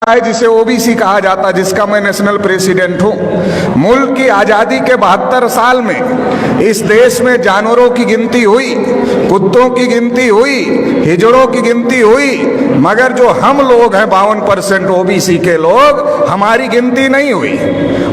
है जिसे ओबीसी कहा जाता, जिसका मैं नेशनल प्रेसिडेंट हूं। मुल्क की आजादी के 72 साल में इस देश में जानवरों की गिनती हुई, कुत्तों की गिनती हुई, हिजड़ों की गिनती हुई, मगर जो हम लोग हैं 52% ओबीसी के लोग, हमारी गिनती नहीं हुई।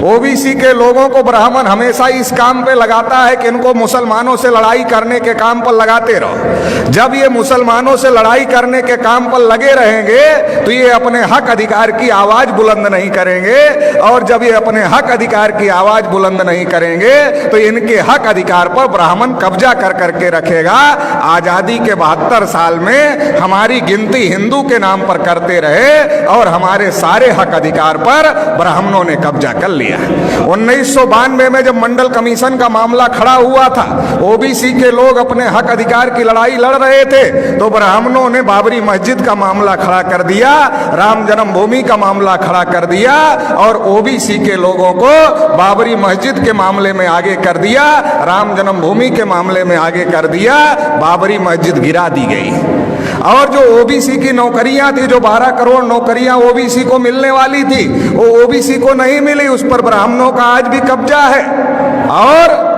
ओबीसी के लोगों को ब्राह्मण हमेशा इस काम पे लगाता है कि इनको मुसलमानों से लड़ाई करने के काम पर लगाते रहो। जब ये मुसलमानों से लड़ाई करने के काम पर लगे रहेंगे तो ये अपने हक अधिकार की आवाज बुलंद नहीं करेंगे, और जब ये अपने हक अधिकार की आवाज बुलंद नहीं करेंगे तो इनके हक अधिकार पर ब्राह्मण कब्जा कर करके रखेगा। आजादी के 72 साल में हमारी गिनती हिंदू के नाम पर करते रहे और हमारे सारे हक अधिकार पर ब्राह्मणों ने कब्जा कर लिया। 1992 में जब मंडल कमीशन का मामला खड़ा हुआ था, ओबीसी के लोग अपने हक अधिकार की लड़ाई लड़ रहे थे, तो ब्राह्मणों ने बाबरी मस्जिद का मामला खड़ा कर दिया, राम जन्मभूमि का मामला खड़ा कर दिया, और ओबीसी के लोगों को बाबरी मस्जिद के मामले में आगे कर दिया, राम जन्मभूमि के मामले में आगे कर दिया। बाबरी मस्जिद गिरा दी गई। और जो ओबीसी की नौकरियां थी, जो 12 करोड़ नौकरियां ओबीसी को मिलने वाली थी, वो ओबीसी को नहीं मिली, उस पर ब्राह्मणों का आज भी कब्जा है। और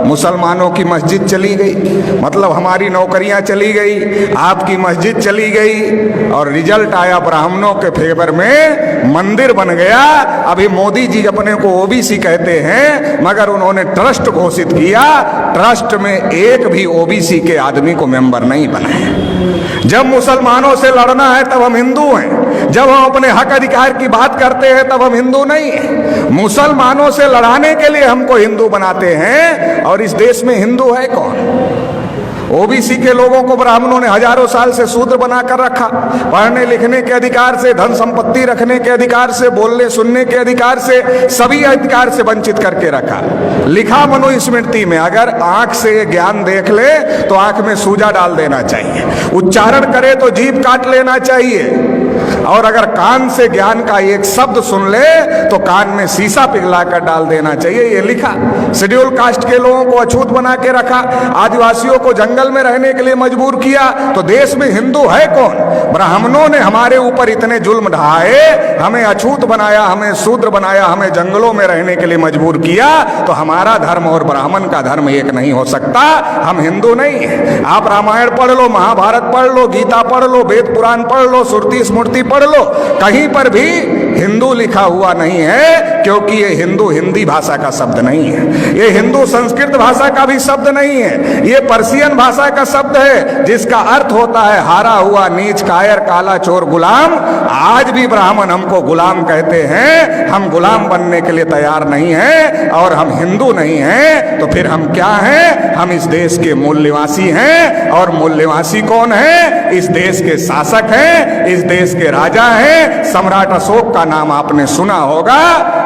मुसलमानों की मस्जिद चली गई, मतलब हमारी नौकरियां चली गई, आपकी मस्जिद चली गई, और रिजल्ट आया ब्राह्मणों के फेवर में, मंदिर बन गया। अभी मोदी जी अपने को ओबीसी कहते हैं, मगर उन्होंने ट्रस्ट घोषित किया, ट्रस्ट में एक भी ओबीसी के आदमी को मेंबर नहीं बनाए। जब मुसलमानों से लड़ना है तब हम हिंदू हैं, जब हम अपने हक अधिकार की बात करते हैं तब हम हिंदू नहीं हैं। मुसलमानों से लड़ाने के लिए हमको हिंदू बनाते हैं, और इस देश में हिंदू है कौन? ओबीसी के लोगों को ब्राह्मणों ने हजारों साल से शूद्र बनाकर रखा, पढ़ने लिखने के अधिकार से, धन संपत्ति रखने के अधिकार से, बोलने सुनने के अधिकार से, सभी अधिकार से वंचित करके रखा। लिखा मनुस्मृति में, अगर आंख से ज्ञान देख ले तो आंख में सूजा डाल देना चाहिए, उच्चारण करे तो जीभ काट लेना चाहिए, और अगर कान से ज्ञान का एक शब्द सुन ले तो कान में शीशा पिघलाकर डाल देना चाहिए, ये लिखा। शेड्यूल कास्ट के लोगों को अछूत बना के रखा, आदिवासियों को जंगल में रहने के लिए मजबूर किया। तो देश में हिंदू है कौन? ब्राह्मणों ने हमारे ऊपर इतने जुल्म ढाए, हमें अछूत बनाया, हमें शूद्र बनाया, हमें जंगलों में रहने के लिए मजबूर किया। तो हमारा धर्म और ब्राह्मण का धर्म एक नहीं हो सकता, हम हिंदू नहीं है। आप रामायण पढ़ लो, महाभारत पढ़ लो, गीता पढ़ लो, वेद पुराण पढ़ लो, श्रुति स्मृति पढ़ लो, कहीं पर भी हिंदू लिखा हुआ नहीं है, क्योंकि ये हिंदू हिंदी भाषा का शब्द नहीं है, ये हिंदू संस्कृत भाषा का भी शब्द नहीं है, ये पर्शियन भाषा का शब्द है, जिसका अर्थ होता है हारा हुआ, नीच, कायर, काला, चोर, गुलाम। आज भी ब्राह्मण हमको गुलाम कहते हैं, हम गुलाम बनने के लिए तैयार नहीं हैं, और हम हिंदू नहीं हैं, तो फिर हम क्या हैं? हम इस देश के मूल निवासी हैं। और मूल निवासी कौन है? इस देश के शासक हैं, इस देश के राजा हैं। सम्राट अशोक का नाम आपने सुना होगा,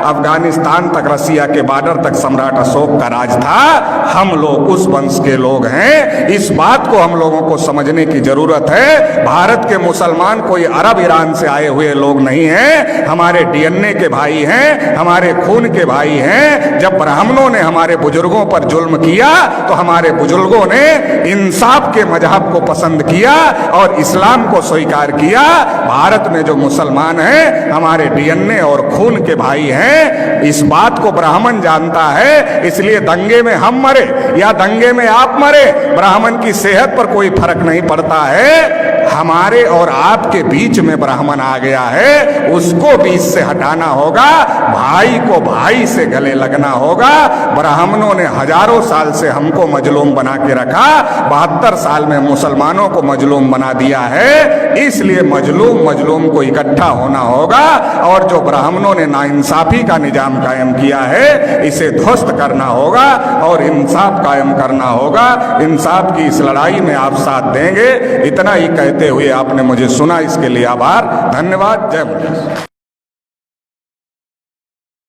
अफगानिस्तान तक, रसिया के बॉर्डर तक सम्राट अशोक का राज था। हम लोग उस वंश के लोग हैं। इस बात को हम लोगों को समझने की जरूरत है। भारत के मुसलमान कोई अरब ईरान से आए हुए लोग नहीं हैं, हमारे डीएनए के भाई हैं, हमारे खून के भाई हैं। जब ब्राह्मणों ने हमारे बुजुर्गों पर जुल्म किया तो हमारे बुजुर्गों ने इंसाफ के मजहब को पसंद किया और इस्लाम को स्वीकार किया। भारत में जो मुसलमान हैं हमारे डीएनए और खून के भाई हैं, इस बात को ब्राह्मण जानता है। इसलिए दंगे में हम मरे या दंगे में आप मरे, ब्राह्मण की सेहत पर कोई फर्क नहीं पड़ता है। हमारे और आपके बीच में ब्राह्मण आ गया है, उसको बीच से हटाना होगा, भाई को भाई से गले लगना होगा। ब्राह्मणों ने हजारों साल से हमको मजलूम बना के रखा, 72 साल में मुसलमानों को मजलूम बना दिया है। इसलिए मजलूम को इकट्ठा होना होगा, और जो ब्राह्मणों ने नाइंसाफी का निजाम कायम किया है, इसे ध्वस्त करना होगा और इंसाफ कायम करना होगा। इंसाफ की इस लड़ाई में आप साथ देंगे, इतना ही कहते हुए आपने मुझे सुना, इसके लिए आभार, धन्यवाद। जय